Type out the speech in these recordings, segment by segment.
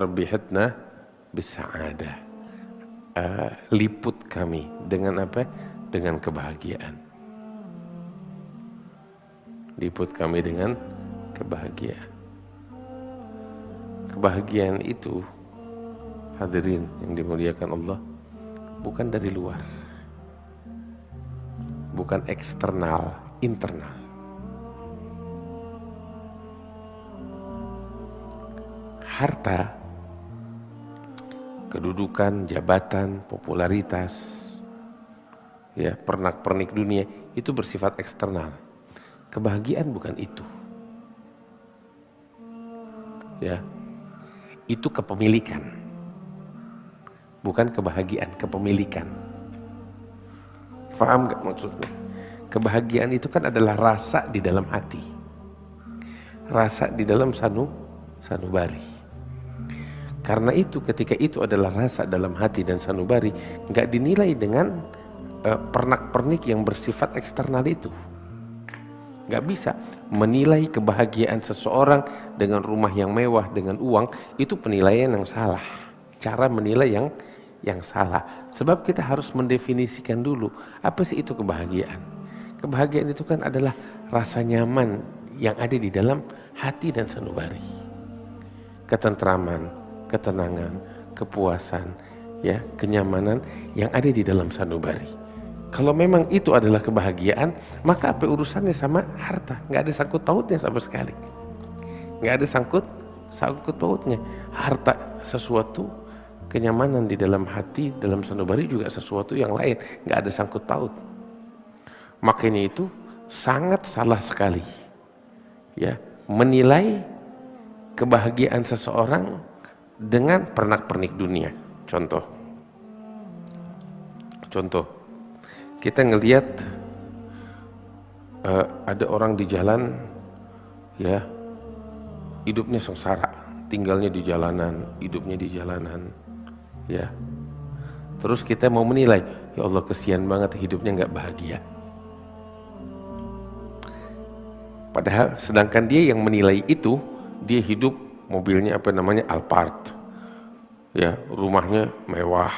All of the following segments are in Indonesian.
rabbihatna bisa'adah. Liput kami dengan apa? Dengan kebahagiaan. Liput kami dengan kebahagiaan. Kebahagiaan itu, hadirin yang dimuliakan Allah, bukan dari luar, bukan eksternal, internal. Harta, kedudukan, jabatan, popularitas, ya, pernak-pernik dunia itu bersifat eksternal. Kebahagiaan bukan itu. Ya. Itu kepemilikan. Bukan kebahagiaan, kepemilikan. Faham gak maksudnya? Kebahagiaan itu kan adalah rasa di dalam hati. Rasa di dalam sanubari. Karena itu ketika itu adalah rasa dalam hati dan sanubari, gak dinilai dengan pernak-pernik yang bersifat eksternal itu. Gak bisa menilai kebahagiaan seseorang dengan rumah yang mewah, dengan uang, itu penilaian yang salah. Cara menilai yang salah. Sebab kita harus mendefinisikan dulu, apa sih itu kebahagiaan? Kebahagiaan itu kan adalah rasa nyaman yang ada di dalam hati dan sanubari. Ketentraman, ketenangan, kepuasan, ya, kenyamanan yang ada di dalam sanubari. Kalau memang itu adalah kebahagiaan, maka apa urusannya sama harta? Nggak ada sangkut pautnya sama sekali. Nggak ada sangkut pautnya. Harta sesuatu, kenyamanan di dalam hati, dalam sanubari juga sesuatu yang lain. Nggak ada sangkut paut. Makanya itu sangat salah sekali, ya, menilai kebahagiaan seseorang dengan pernak-pernik dunia. Contoh, kita ngelihat ada orang di jalan, ya, hidupnya sengsara, tinggalnya di jalanan, hidupnya di jalanan, ya. Terus kita mau menilai, ya Allah kesian banget hidupnya nggak bahagia. Padahal sedangkan dia yang menilai itu, dia hidup mobilnya apa namanya Alphard, ya, rumahnya mewah.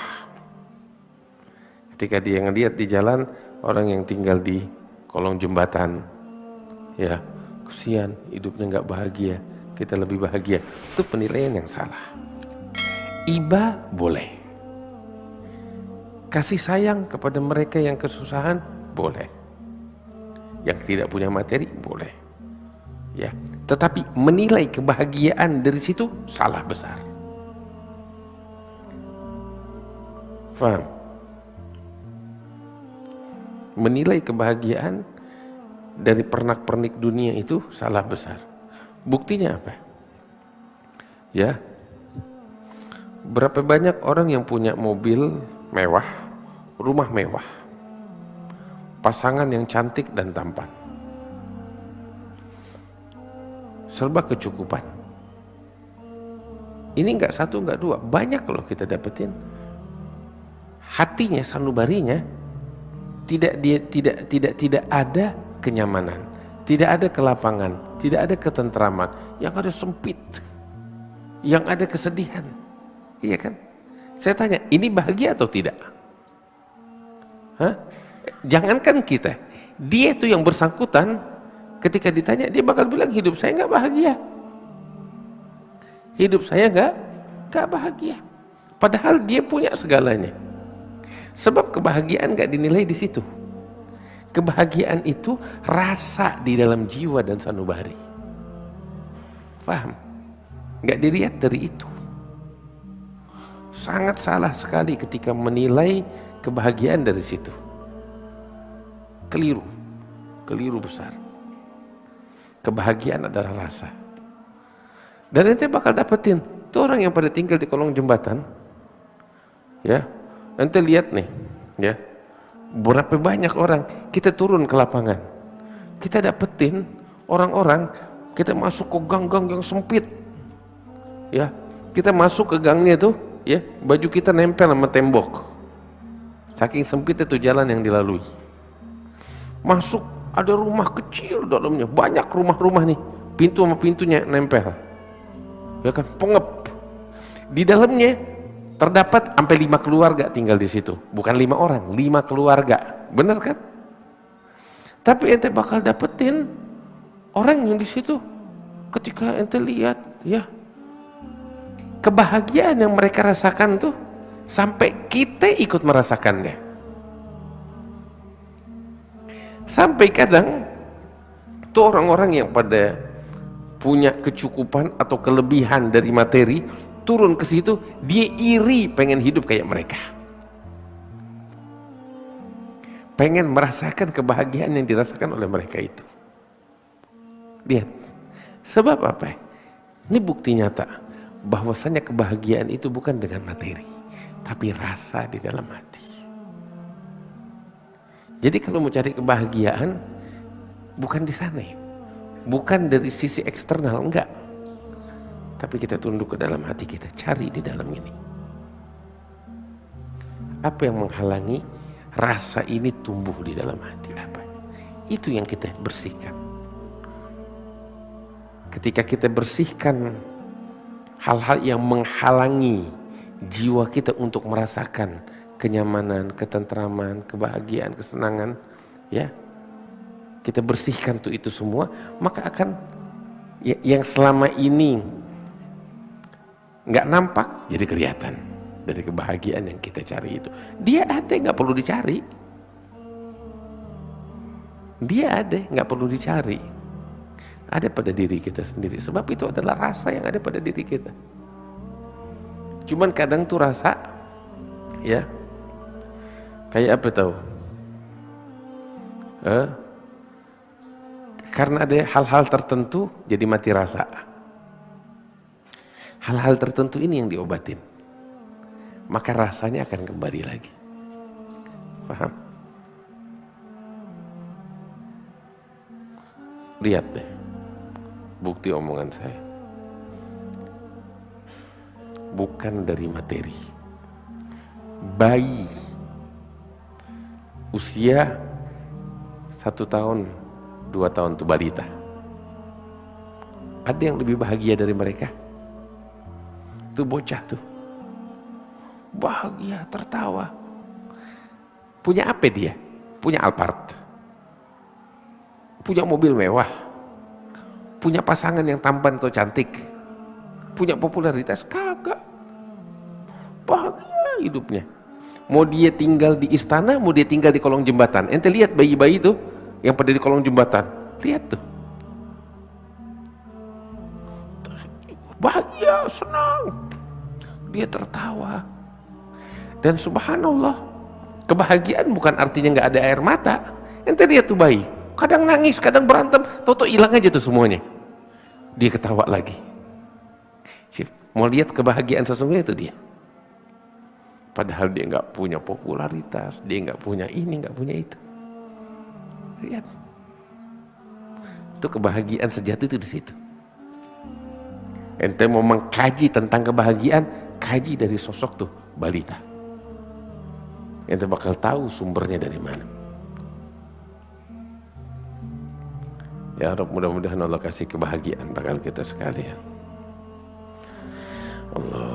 Ketika dia ngelihat di jalan orang yang tinggal di kolong jembatan, ya, kesian hidupnya nggak bahagia, kita lebih bahagia. Itu penilaian yang salah. Iba boleh, kasih sayang kepada mereka yang kesusahan boleh, yang tidak punya materi boleh, ya. Tetapi menilai kebahagiaan dari situ salah besar. Faham? Menilai kebahagiaan dari pernak-pernik dunia itu salah besar. Buktinya apa? Ya, berapa banyak orang yang punya mobil mewah, rumah mewah, pasangan yang cantik dan tampan, serba kecukupan. Ini enggak satu, enggak dua, banyak loh kita dapetin. Hatinya, sanubarinya tidak ada kenyamanan, tidak ada kelapangan, tidak ada ketentraman, yang ada sempit, yang ada kesedihan. Iya kan? Saya tanya, ini bahagia atau tidak? Hah? Jangankan kita, dia itu yang bersangkutan ketika ditanya, dia bakal bilang hidup saya nggak bahagia, hidup saya nggak bahagia. Padahal dia punya segalanya. Sebab kebahagiaan gak dinilai di situ. Kebahagiaan itu rasa di dalam jiwa dan sanubari. Paham? Gak dilihat dari itu. Sangat salah sekali ketika menilai kebahagiaan dari situ. Keliru besar. Kebahagiaan adalah rasa. Dan nanti bakal dapetin tuh orang yang pada tinggal di kolong jembatan, ya. Nanti lihat nih, ya, berapa banyak orang kita turun ke lapangan, kita dapetin orang-orang, kita masuk ke gang-gang yang sempit, ya, kita masuk ke gangnya tuh, ya, baju kita nempel sama tembok, saking sempit itu jalan yang dilalui. Masuk ada rumah kecil dalamnya, banyak rumah-rumah nih, pintu sama pintunya nempel, ya kan, pengep. Di dalamnya terdapat sampai 5 keluarga tinggal di situ. Bukan 5 orang, 5 keluarga. Benar kan? Tapi ente bakal dapetin orang yang di situ ketika ente lihat ya kebahagiaan yang mereka rasakan tuh sampai kita ikut merasakannya. Sampai kadang tuh orang-orang yang pada punya kecukupan atau kelebihan dari materi turun ke situ, dia iri pengen hidup kayak mereka. Pengen merasakan kebahagiaan yang dirasakan oleh mereka itu. Lihat, sebab apa? Ini bukti nyata bahwasanya kebahagiaan itu bukan dengan materi, tapi rasa di dalam hati. Jadi kalau mau cari kebahagiaan, bukan di sana ya. Bukan dari sisi eksternal, enggak. Tapi kita tunduk ke dalam hati kita, cari di dalam ini. Apa yang menghalangi rasa ini tumbuh di dalam hati? Apa? Itu yang kita bersihkan. Ketika kita bersihkan hal-hal yang menghalangi jiwa kita untuk merasakan kenyamanan, ketentraman, kebahagiaan, kesenangan, ya, kita bersihkan tuh itu semua, maka akan yang selama ini nggak nampak jadi kelihatan. Dari kebahagiaan yang kita cari itu, dia ada, nggak perlu dicari. Dia ada, nggak perlu dicari. Ada pada diri kita sendiri. Sebab itu adalah rasa yang ada pada diri kita. Cuman kadang tuh rasa, ya, kayak apa tahu? Karena ada hal-hal tertentu jadi mati rasa. Hal-hal tertentu ini yang diobatin, maka rasanya akan kembali lagi. Paham? Lihat deh bukti omongan saya. Bukan dari materi. Bayi usia 1 tahun 2 tahun tuh balita, ada yang lebih bahagia dari mereka? Itu bocah tuh bahagia, tertawa. Punya apa dia? Punya Alphard, punya mobil mewah, punya pasangan yang tampan atau cantik, punya popularitas? Kagak. Bahagia hidupnya. Mau dia tinggal di istana, mau dia tinggal di kolong jembatan. Ente lihat bayi-bayi tuh yang pada di kolong jembatan, lihat tuh, bahagia, senang, dia tertawa. Dan subhanallah, kebahagiaan bukan artinya nggak ada air mata. Ente lihat tuh bayi, kadang nangis, kadang berantem, toto hilang aja tuh semuanya, dia ketawa lagi. Mau lihat kebahagiaan sesungguhnya itu dia. Padahal dia nggak punya popularitas, dia nggak punya ini, nggak punya itu. Lihat, itu kebahagiaan sejati itu di situ. Ente mau mengkaji tentang kebahagiaan, kaji dari sosok tuh balita. Ente bakal tahu sumbernya dari mana. Ya Rabb, mudah-mudahan Allah kasih kebahagiaan bakal kita sekalian. Allah.